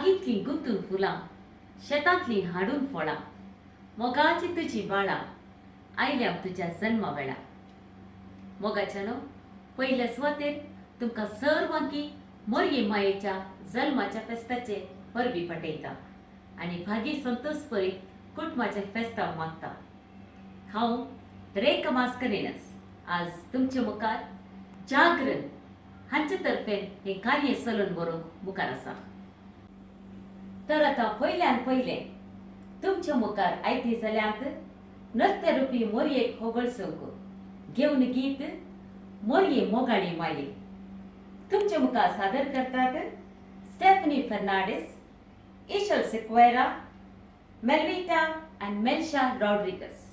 बागेतली गुंतून फुलां, शेतांतली हाडून फळां, मोगाची तुजी बाळा, आयल्या तुज्या जन्मा वेळा. मोगाच्यानो, पयल्या सुवातेर तुमकां सर्वांकी मोरये मायेच्या जल्माच्या फेस्ताचे परबी पटयता आनी भागी संतोष परी कुटुंबाच्या फेस्ताक मागता. हांव रेखा मास्करेनस आज तुमचे मुखार जागरण हांचे तर्फेन हे कार्य चलोवन व्हरूंक मुखार आसा. तर आतां पयल्यान पयलें तुमच्या मुखार आयती जाल्यांत नृत्य रुपी मोरयेक होगळ चौक घेवन गीत मोरये मोगाळी माये तुमच्या मुखार सादर करतात Stephanie Fernandes, Ishal Sequeira, Melvita and Melsha Rodriguez.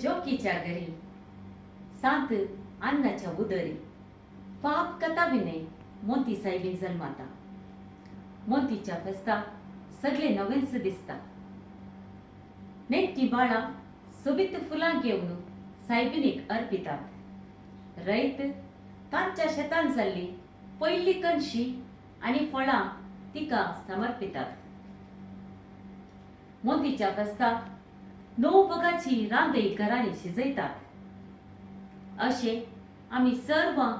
जोकीच्या घरी सांत अन्नाच्या उदरी पाप कथा विनय मोती सायबीन जल्माता. मोतीच्या फेस्ताक सगळे नवेंच दिसता. नेट्टी बाळा सोबीत फुलां घेवन सायबिनीक अर्पितात. रैत तांच्या शेतान जाल्ली पयली कणशी आनी फळां तिका समर्पितात. मोतीच्या फेस्ताक णव बगाची रांदय घरांनी शिजयतात. अशें आमी सर्वां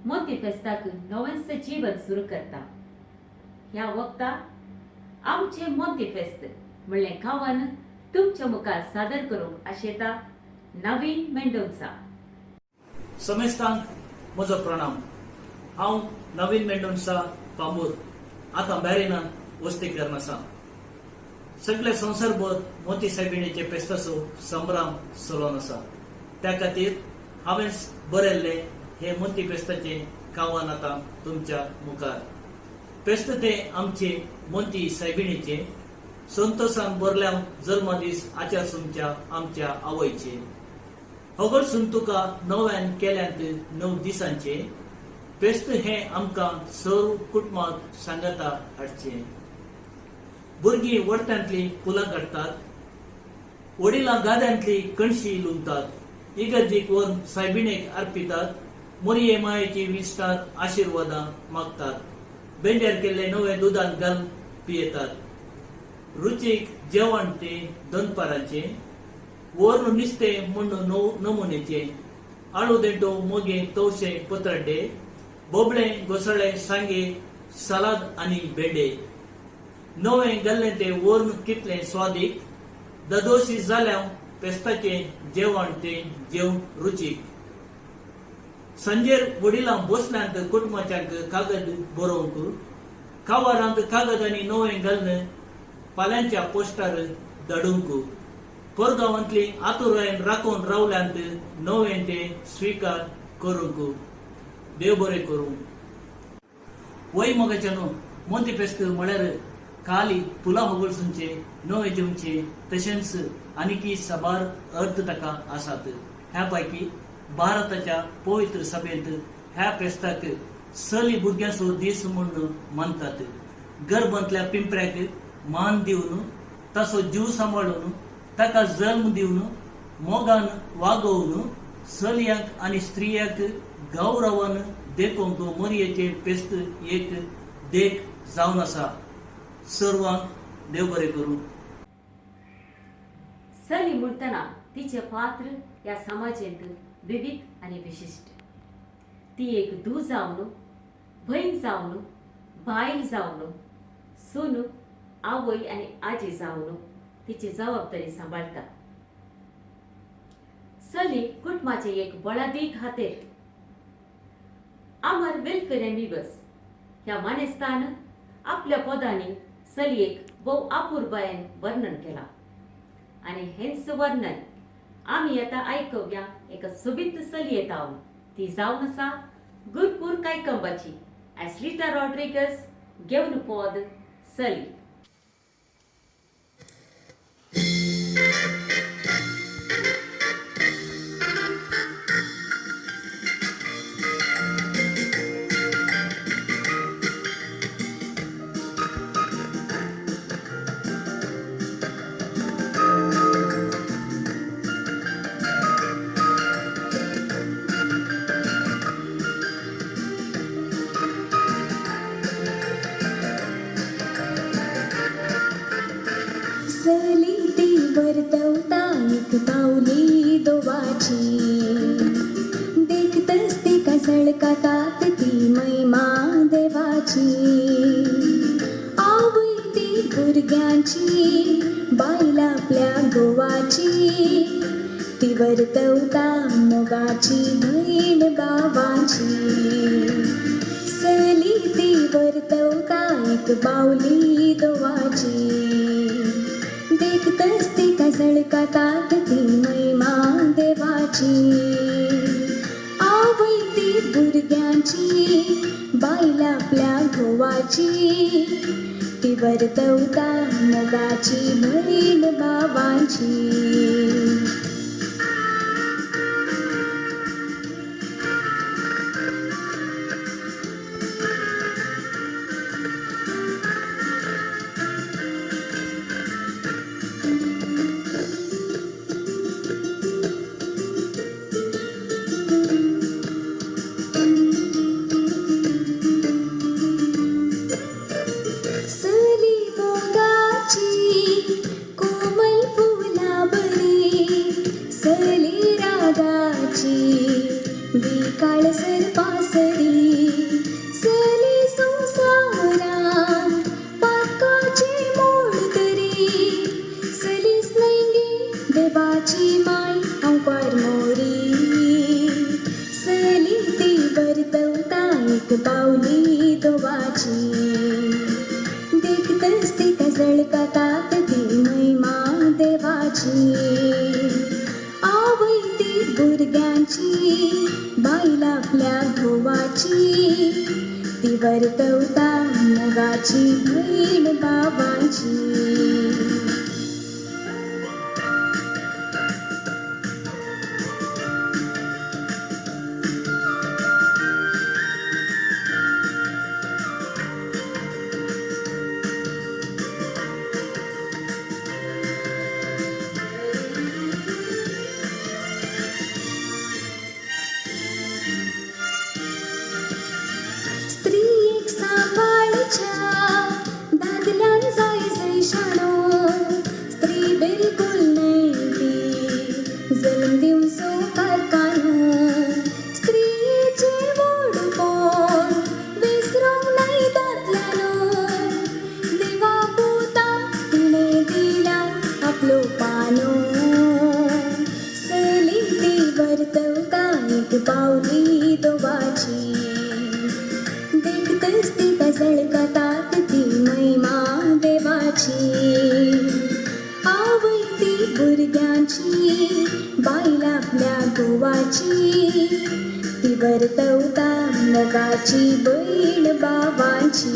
मोती फेस्ताक नवेंच जीवन सुरू करता. ह्या वक्ताक आमचे मोती फेस्त म्हणलें गांवान तुमच्या मुखार सादर करूंक आशेता नवीन मेंडोन्सा. समेस्तांक म्हजो प्रणाम. हांव नवीन मेंडोन्सा पामूर आतां बॅरेनान वस्तीकरण आसा. सगळे संवसारभर मोती सायबिणीचे फेस्ताचो संभ्रम चलोवन आसा. त्या खातीर हांवें बरयल्ले हे मोती फेस्ताचे कावान आतां तुमच्या मुखार. फेस्त ते आमचे मोती सायबिणीचे संतोषान बरल्या जल्मदीस आचारसूनच्या आमच्या आवयचे. हगडसून तुका नव्यान केल्यांत 9 दिसांचे. फेस्त हे आमकां सर्व कुटुंबाक सांगता हाडचे. भुरगीं वडट्यांतली फुलां काडटात, वडिलां गाद्यांतली कणशी लुंतात, इगर्जेक व्हरून सायबिणेक अर्पितात, मोरये मायेची विस्तार आशिर्वादां मागतात, बेंड्यार केल्ले नवे दुदांत घालून पियेतात. रुचीक जेवण ते दनपाराचे, वरून नुस्तें म्हणून नमुनेचे, आळू देंटो मोगे तवशे पत्रड्डे, बोबळे घोसाळे सांगे सालाद आनी भेंडे. नवे घाल्ले ते वरून कितले स्वादीक, ददोशी जाल्या फेस्ताचे जेवण ते जेवण रुचीक. संजेर वडिलां बसल्यांत कुटुंबाच्यांक कागद बरोवंक, कावारांत कागद आनी नवे घालून फाल्यांच्या पोस्टार धाडूंक, परगांवांतली आतुरायेन राखून रावल्यांत नवे ते स्विकार करूंक. देव बरें करूं. वय मोगाच्यानो मोती फेस्त म्हळ्यार खाली फुलां हगडसूनचे नवे जेवचे तशेंच आनीकी साबार अर्थ ताका आसात. ह्या पैकी भारताच्या पवित्र सभेंत ह्या फेस्ताक सली भुरग्यांचो दीस म्हणून मानतात. गर्भांतल्या पिंपऱ्याक मान दिवन, ताचो जीव सांबाळून, ताका जल्म दिवन, मोगान वागोवन, चलयांक आनी स्त्रियांक गौरवान देखूंक मोरयेचे फेस्त एक देख जावन आसा. सर्वांक देव बरें करूं. चली म्हणटना तिचे पात्र ह्या समाजेंत विविध आनी विशिश्ट. ती एक धूव जावन, भयण जावन, बायल जावन, सून, आवय आनी आजी जावन तिची जबाबदारी सांबाळटा. चली कुटुंबाचे एक बळादी खातीर आमर वेलफेअर एम्बिबस ह्या मानेस्तान आपल्या पदांनी चलयेक भोव आपुरबायेन वर्णन केला. आनी हेंच वर्णन आमी आतां आयकुया एका सोबीत चलयेतावन. ती जावन आसा गुरपूर कायकंबाची एस्लिटा रॉड्रिगस घेवन पद चली. चली ती वर्तवता एक बावली दोवाची, देखतच तिका झळकातात ती महिमा देवाची. आवय ती भुरग्यांची, बायल आपल्या गोवाची, ती वर्तवता मोगाची भयण बाबांची. चली ती वर्तवता एक बावली दोवाची, देखतच तिका झळकातात ती महिमा देवाची. आवय ती भुरग्यांची, बायल आपल्या घोवाची, ती वर्तवता मोगाची भयण बाबांची. काळसर पासरी चली संसारात पाकाची मोड तरी चलीच नैंगी देवाची माय अंकार मोरी चली ती वर्तवता एक बावली दोवाची देखत स्थित झळकतात ती महिमा देवाची आवडती बुरग्यांची बाईला आपल्या धोवाची ती वर्तवता मोगाची बहीण बाबांची स्त्री एक सांभाळच्या दादल्यान जाय जय शाणो स्त्री बिलकुल नाही ती जन्म दिवसो कारकानो स्त्रीचे वोडपण विसरूंक नाही दादल्यानो देवा पुता तिणे दिला आपलो पानो सली ती वर्तवता एक पावली दोवाची स्थित झळकतात ती महिमा देवाची आवडती बुरग्यांची बाईला आपल्या गोवाची ती वर्तवता मोगाची बहीण बाबांची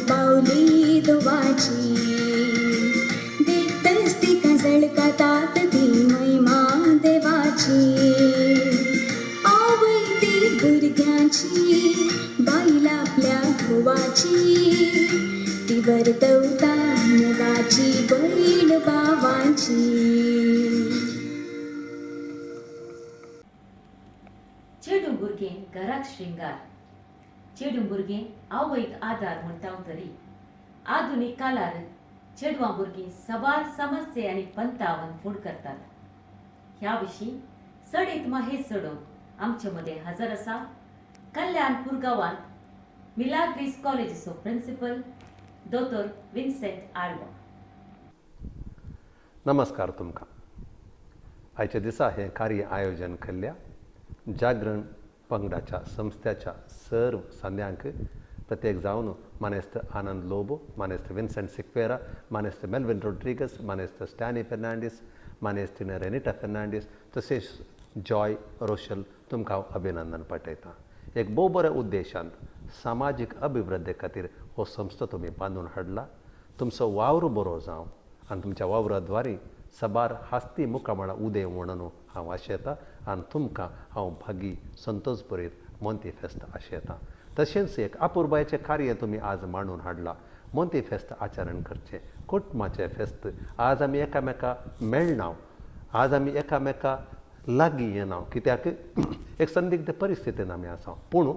पावली दोवाची देखत स्थित झळकतात ती महिमा देवाची आवडती बुरग्यांची बाईला आपल्या धोवाची ती वर्तवता मोगाची बहीण बाबांची चेडूं भुरगें घराक श्रृंगार चेडूं भुरगें आवयक आदार म्हणटा तरी आधुनीक काळार चेडवां भुरगीं सबार समस्ये आनी पंथावन फूड करतात. ह्या विशीं सडीत माहेर सोडूंक आमचे मदें हजर आसा कल्याणपूर गांवांत मिलाग्रीस कॉलेजीचो प्रिंसिपल दोतोर विन्सेंट आल्वा. नमस्कार तुमकां. आयच्या दिसा हें कार्य आयोजन केल्ल्या जागरण पंगडाच्या संस्थेच्या सर्व संध्यांक प्रत्येक जावन मानेस्त आनंद लोबो, मानेस्त विन्सेंट सिक्वेरा, मानेस्त मेल्विन रोड्रिगस, मानेस्त स्टॅनी फेर्नांडीस, मानेस्त रेनिटा फेर्नांडीस तशेंच जॉय रोशल तुमकां हांव अभिनंदन पाठयतां. एक भोव बऱ्या उद्देशांत सामाजीक अभिवृद्धी खातीर हो संस्था तुमी बांदून हाडला. तुमचो वावर बरो जावं आनी तुमच्या वावराद्वारे सबार हास्ती मुखामळां उदें म्हणून हांव आशेतां आनी तुमकां हांव भागी संतोश भरीत मोंती फेस्त आशेतां. तशेंच एक अपुरबायेचें कार्य तुमी आज मांडून हाडलां. मोंती फेस्त आचरण करचें, कुटुंबाचें फेस्त. आज आमी एकामेका मेळनाव, आज आमी एकामेका लागीं येनाव, कित्याक एक संदिग्ध परिस्थितीन आमी आसा. पूण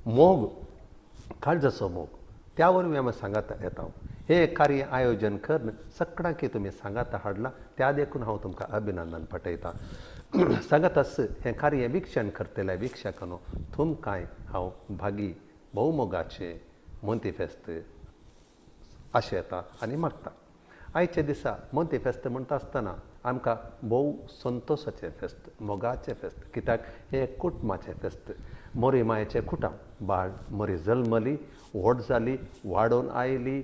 मोग काळजाचो मोग त्या वरवीं आमी सांगात येता. हे कार्य आयोजन करून सगळ्यांक तुमी सांगात हाडलां, त्या देखून हांव तुमकां अभिनंदन पाठयतां. सांगातच हें कार्य विक्षण करतल्या विक्षकांनो तुमकांय हांव भागी भोवमोगाचें मोंती फेस्त आशेतां आनी मागतां. आयच्या दिसा मोंती फेस्त म्हणटा आसतना आमकां भोव संतोशाचें फेस्त, मोगाचें फेस्त, कित्याक हें कुटुंबाचें फेस्त. मोरी मायेचें कुटाम, बाळ मोरी जल्मली, व्हड जाली, वाडोवन आयली,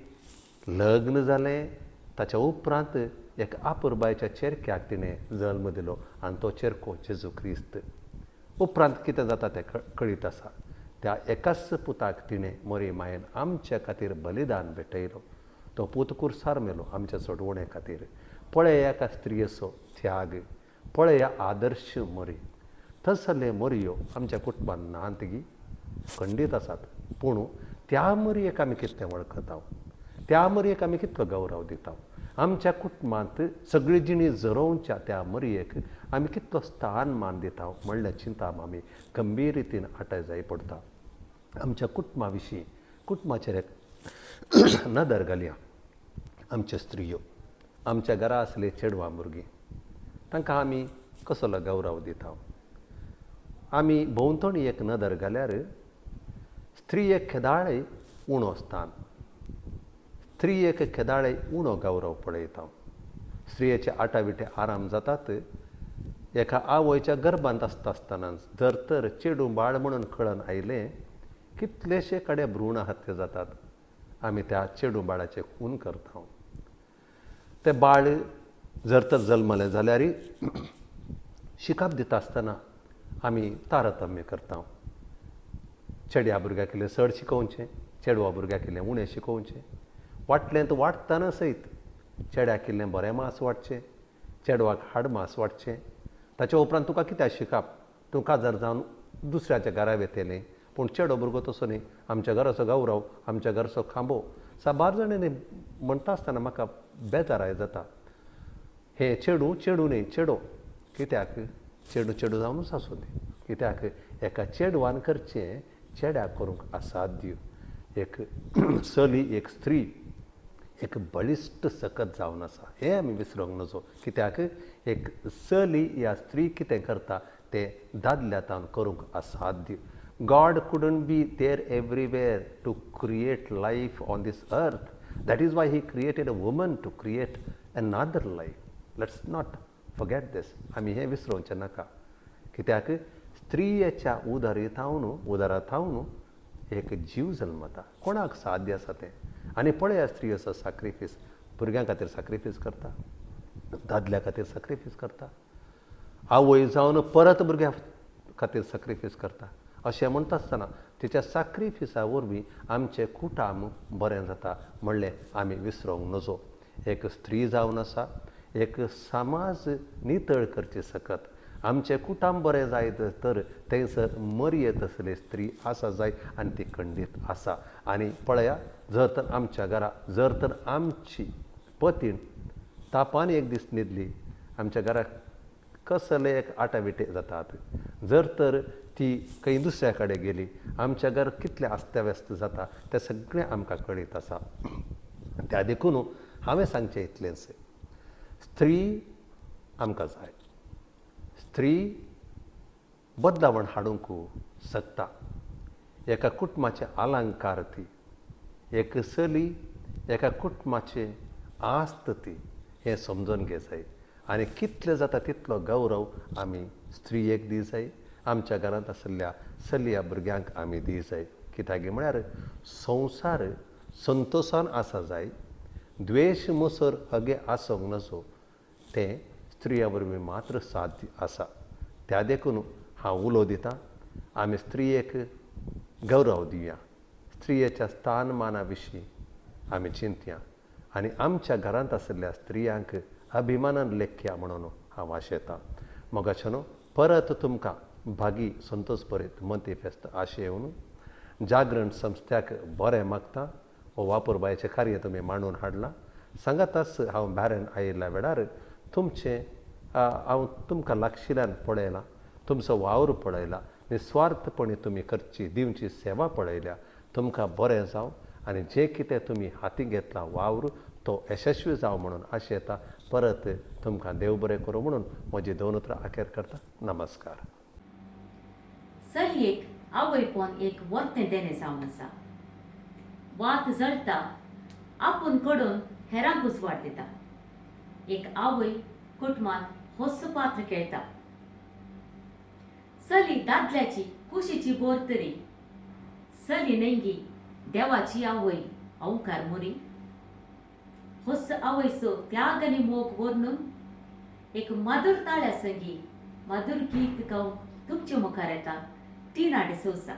लग्न जालें, ताच्या उपरांत एक आपुरबायेच्या चेरक्याक तिणें जल्म दिलो आनी तो चेरको जेजू क्रिस्त. उपरांत कितें जाता तें कळीत आसा. त्या एकाच पुताक तिणें मोरी मायेन आमचे खातीर बलिदान भेटयलो. तो पूत कुर्सार मेलो आमच्या सोडवणे खातीर. पळय एका स्त्रियेचो त्याग, पळय आदर्श मोरी. तसले मोरयो आमच्या कुटुंबान नांतगी खंडीत आसात. पूण त्या मोरयेक आमी कितलें वळखता, त्या मोरयेक आमी कितलो गौरव दिता. आमच्या कुटुंबांत सगळी जिणी जरोवच्या त्या मोरयेक आमी कितलो स्थान मान दिता म्हणल्यार चिंता आमी गंभीर रितीन आटाय जाय पडटा. आमच्या कुटुंबा विशीं कुटुंबाचेर एक नदर घालया. आमच्यो स्त्रियो, आमच्या घरा आसले चेडवां भुरगीं, तांकां आमी कसलो गौरव दिता. आमी भोंवतणी एक नदर घाल्यार स्त्रियेक केदाळे उणो स्थान, स्त्रियेक केदाळे उणो गौरव पळयता. स्त्रियेचे आटाविटे आराम जातात एका आवयच्या गर्भांत आसतना. जर तर चेडू बाळ म्हणून कळन आयलें, कितलेशे कडेन भ्रूण हत्या जातात. आमी त्या चेडू बाळाचे खून करता. तें बाळ जर तर जल्मलें जाल्यार शिकाप दिता आसतना आमी तारतम्य करता. चेड्या भुरग्याक इल्लें चड शिकोवचें, चेडवा भुरग्याक इल्लें उणें शिकोवचें. वाटलें तर वाडटना सयत चेड्याक इल्लें बरें मास वाडचें, चेडवाक हाड मास वाडचें. ताचे उपरांत तुका कित्याक शिकप, तुका जर जावन दुसऱ्याच्या घरा वेतेलें. पूण चेडो भुरगो तसो न्ही. आमच्या घराचो गौरव, आमच्या घराचो खांबो. साबार जाणांनी म्हणटा आसतना म्हाका बेजाराय जाता. हे चेडू चेडू न्ही, चेडो. कित्याक चेडू चेडू जावनूच आसूं दी. कित्याक एका चेडवान करचें चेड्याक करूंक असाध्य. एक चली, एक स्त्री एक बळिश्ट सकत जावन आसा, हें आमी विसरूंक नजो. कित्याक एक चली या स्त्री कितें करता तें दादल्यातान करूंक असाध्य. God couldn't be there everywhere to create life on this earth. That is why He created a woman to create another life. Let's not forget this. आमी हें विसरूंकचें नाका. कित्याक स्त्रियेच्या उदरांतावन एक जीव जल्मता. कोणाक साध्य आसा तें. आनी पळया स्त्रियेचो सॅक्रिफीस. भुरग्यां खातीर सॅक्रिफीस करता, दादल्या खातीर सॅक्रिफीस करता, आवय जावन परत भुरग्यां खातीर सॅक्रिफीस करता. अशें म्हणटा आसतना तिच्या सॅक्रिफिसा वरवीं आमचें कुटाम बरें जाता म्हणलें आमी विसरूंक नजो. एक स्त्री जावन आसा, एक समाज नितळ करचे सकत आमचें कुटाम बरें जायत तर थंयसर मर्येत असली स्त्री आसा जाय आनी ती खंडीत आसा. आनी पळया, जर तर आमच्या घरा जर तर आमची पतीन तापान एक दीस न्हिदली, आमच्या घराक कसले एक आटाविटे जातात. जर तर ती खंय दुसऱ्या कडेन गेली, आमच्या घर कितलें आस्त्याव्यस्त जाता तें सगळें आमकां कळीत आसा. त्या देखून हांवें सांगचें इतलेंच, स्त्री आमकां जाय. स्त्री बदलावण हाडूंक शकता. एका कुटुंबाचे अलंकार ती, एक चली एका कुटुंबाचे आस्त ती, हें समजून घे जाय. आनी कितलें जाता तितलो गौरव आमी स्त्रियेक दी जाय, आमच्या घरांत आसलेल्या चलया भुरग्यांक आमी दी जाय. कित्याक म्हळ्यार संवसार संतोशान आसा जाय, द्वेश मोसर हगे आसूंक नजो. तें स्त्रिया वरवीं मात्र साध्य आसा. त्या देखून हांव उलो दितां, आमी स्त्रियेक गौरव दिवया, स्त्रियेच्या स्थानमाना विशीं आमी चिंतया आनी आमच्या घरांत आसलेल्या स्त्रियांक अभिमानान लेखया म्हणून हांव आशेतां. मोगाचेनो परत तुमकां भागी संतोश भरीत मोती फेस्त आशेवन जागरण संस्थ्याक बरें मागता. हो वापुरबायेचें कार्य तुमी मांडून हाडलां. सांगाताच हांव भायल्यान आयिल्ल्या वेळार हांव तुमकां लागशिल्ल्यान पळयलां, तुमचो वावर पळयला, निस्वार्थपणी तुमी करची दिवची सेवा पळयल्या. तुमकां बरें जावं आनी जें कितें तुमी हाती घेतलां वावर तो यशस्वी जावं म्हणून आशेता. परत तुमकां देव बरें करूं म्हणून म्हजी दोन उतरां अखेर करता. नमस्कार. चलयेक आवयपण एक वर्तें देणें जावन आसा. वात जळटा आपूण कडून हेरांक उजवाड दिता. एक आवय कुटुंबांत होस्स पात्र खेळटा. चली दादल्याची कुशीची बोरतरी, चली नेंगी देवाची आवय अवकार मुरी. होस्स आवयचो त्याग आनी मोग वर्णून एक मधुर ताळ्या संगी मधुर गीत गावन तुमचे मुखार येता. टीना डिसोजा.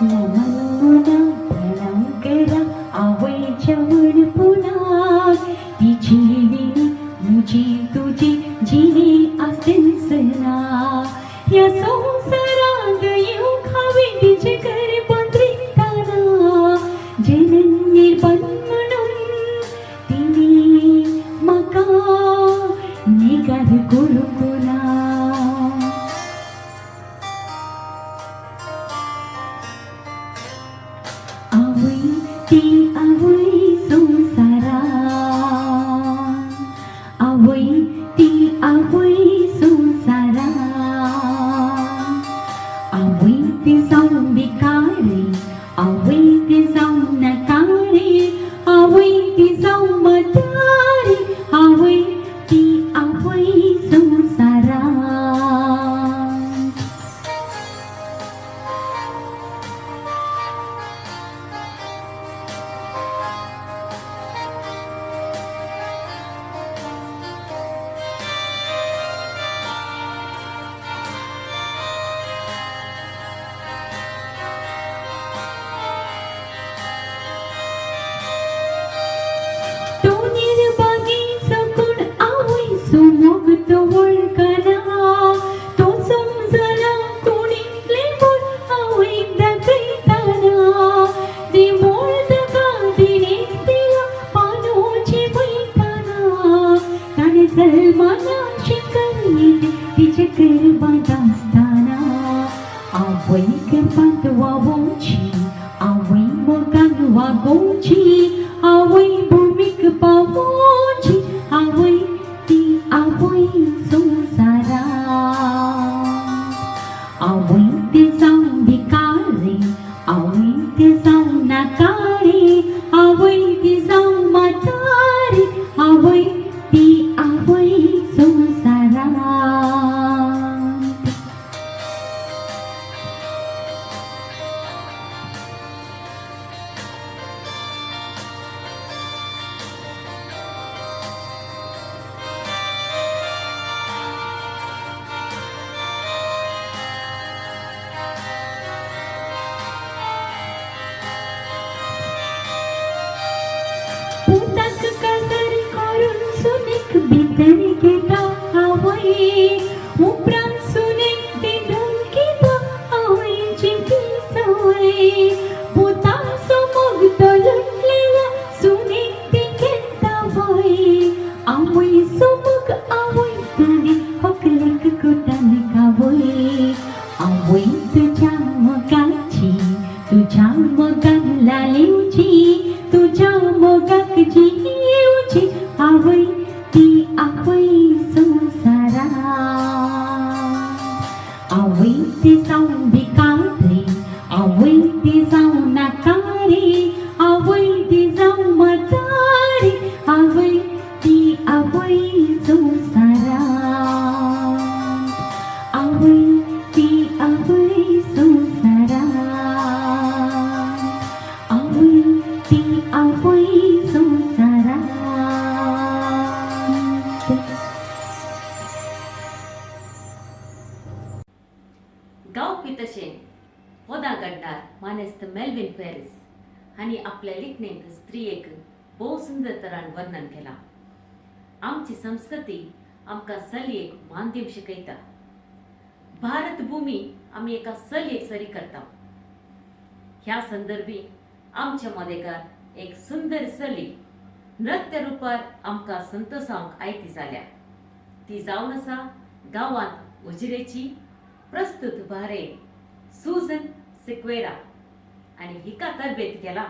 नमन प्रणाम करा आवईच्या पुनात ती जीविनी मुजी तुझी जीवे असेल सना या संसारात येऊ खावे तिचे घर पत्रिकाना जननी पण म्हणून तिने मका निगार गुरुकुला आवई ती आवई संसारा आवई ती आवई संसारा आवई ती जाऊन बिकारे आवई ती जाऊन नकारे आवई ती जाऊन मतारे आवई ती आवई संसारा तो निर्भागी सकून आवई सुमोग तो वळकला तो समजला कोणीतले बोल आवई दाखयताना ती मोळ दगा दिनेस तिला पानोची बैताना ताणे सलमाना शिकर येते तिचे करबात असताना आवई करबात वावोची आवई मोगान वागोची आवई भूमिक पावोची आवई ती आवई संसारा आवई ते जाऊन भिकारे आवई ते जाऊन नाकारे आवई ते जाऊन म्हातारे आवई ती आवई संसारा पुतक कसर करून सुनिक भीतर घेता आवई उपरांत सुनिक ती धमकीता आवईची ती सवय पुता समोग तो लुटलेला सुनिक ती घेता वय आवई समोग आवई ताने हकलक कुटान कावय आवई तुझ्या मगाची तुझ्या मगान लालीवची तुझ्या मोगाक जीवची आवई ती आवई संसारा आवई ती जाऊन भिकारे आवई ती जाऊन नाकारे आवई ती जाऊन म्हातारे आवई ती आवई संसारा आवई ती आवई संसारा आवई ती आवई संसारा गाव पितशेन होदा गड्डार मानेस्त मेल्विन पॅरिस हांणी आपल्या लिखणेंत स्त्रियेक भोव सुंदर तरान वर्णन केलां. आमची संस्कृती आमकां चलयेक मान दिवंक शिकयता. भारत भूमी आमी एका चलयेक सरी करता. ह्या संदर्भी आमच्या मदेकार एक सुंदर चली नृत्य रुपार आमकां संतोसावंक आयती जाल्या. ती जावन आसा गांवांत उजिरेची प्रस्तुत भारे सुजन सिक्वेरा आणि हिका तरबेत केला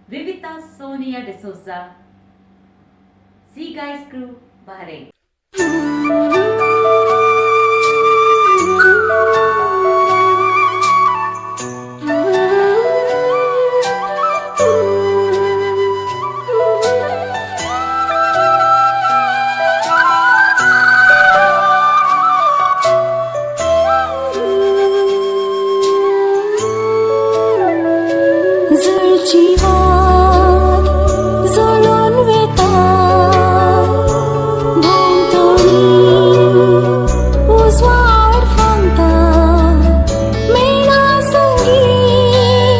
Vivita Sonia D'Souza C guys crew Bahrain. जीवात जळून वेता भोंवतणी उजवाड फांता मेळा संगीत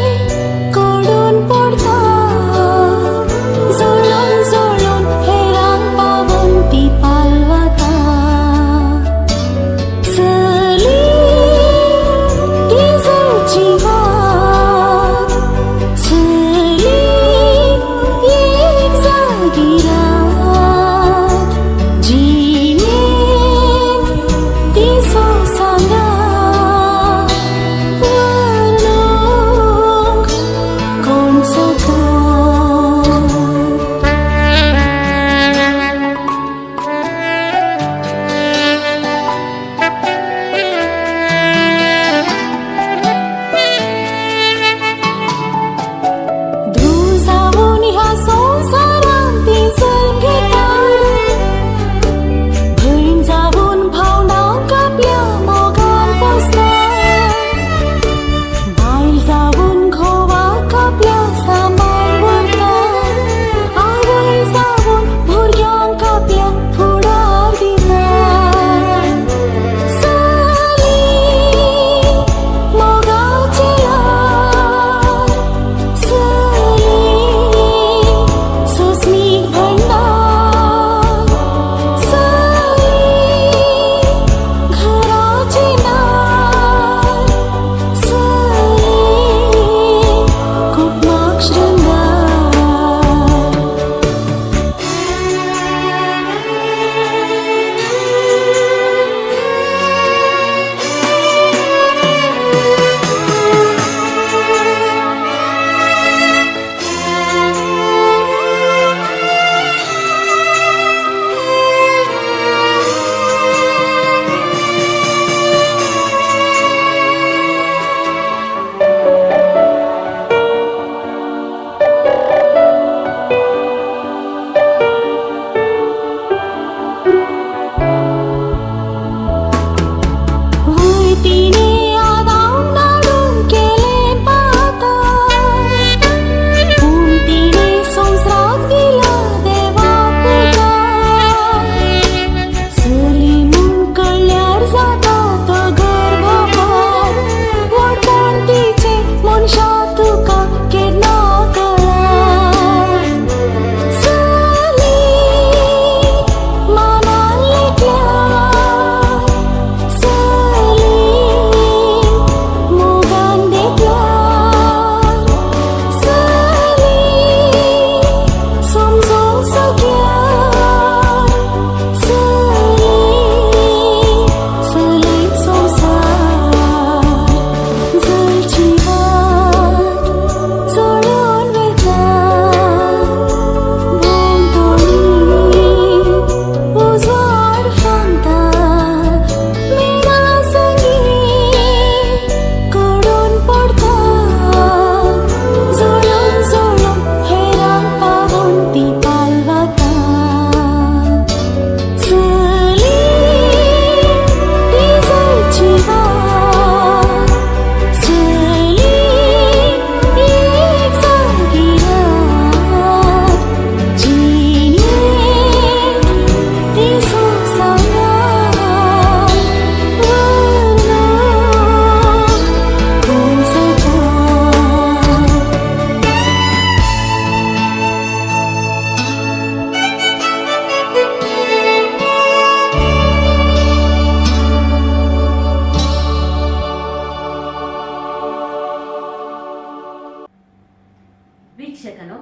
वीक्षकांनो,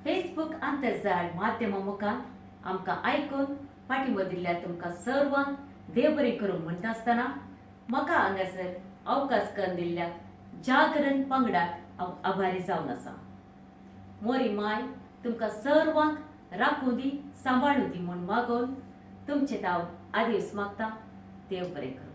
फेसबुक आंतरजाळ माध्यमा मुखार आमकां आयकून फाटीं दिल्ल्या तुमकां सर्वांक देव बरें करूं म्हणटा आसतना म्हाका हांगासर अवकाश करून दिल्ल्या जागरण पंगडाक हांव आभारी जावन आसा. मोरी माय तुमकां सर्वांक राखूं दी, सांबाळूं दी म्हूण मागोवन तुमचें हांव आदेस मागतां. देव बरें करूं.